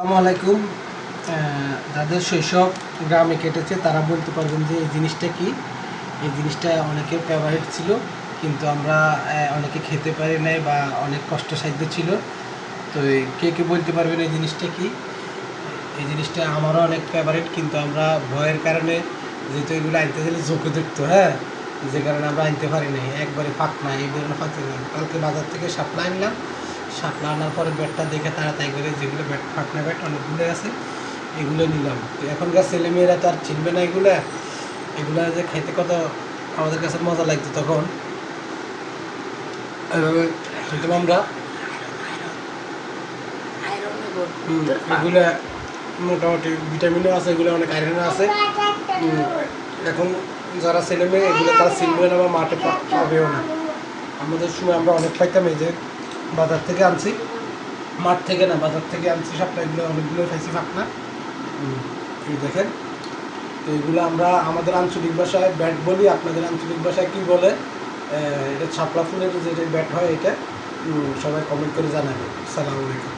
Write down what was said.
আসসালামু আলাইকুম। যাদের শৈশব গ্রামে কেটেছে তারা বলতে পারবেন যে এই জিনিসটা কি। এই জিনিসটা অনেকের ফেভারিট ছিল, কিন্তু আমরা অনেকে খেতে পারি নাই বা অনেক কষ্টসাধ্য ছিল। তো কে কে বলতে পারবেন এই জিনিসটা কি? এই জিনিসটা আমারও অনেক ফেভারিট, কিন্তু আমরা ভয়ের কারণে, যেহেতু এগুলো আনতে গেলে ঝুঁকে ধরতো, হ্যাঁ, যে কারণে আমরা আনতে পারি নাই। একবারে পাকনা, এই ধরনের পাকনা। কালকে বাজার থেকে শাপলা আনলাম। শাপলা আনার পরে ব্যাটটা দেখে তাড়াতাড়ি করে, যেগুলো ব্যাট ফাটনা ব্যাট অনেকগুলো আছে, এগুলো নিলাম। তো এখনকার ছেলেমেয়েরা তো আর চিনবে না এগুলো। এগুলো যে খেতে কত আমাদের কাছে মজা লাগতো তখন, এভাবে খেতাম আমরা। এগুলো মোটামুটি ভিটামিনও আছে, এগুলো অনেক আয়রনও আছে। এখন যারা ছেলে মেয়ে এগুলো তারা চিনবে না বা মাঠে পাবেও না। আমাদের সময় আমরা অনেক পাইতাম। এই যে বাজার থেকে আনছি, মাঠ থেকে না, বাজার থেকে আনছি সবটা। এগুলো অনেকগুলো খাইছি ফাঁকনা। এই দেখেন, তো এগুলো আমরা আমাদের আঞ্চলিক ভাষায় ব্যাট বলি, আপনাদের আঞ্চলিক ভাষায় কী বলে? এটা শাপলা ফুলের যে ব্যাট হয়, এটা সবাই কমেন্ট করে জানাবেন। আসসালামু আলাইকুম।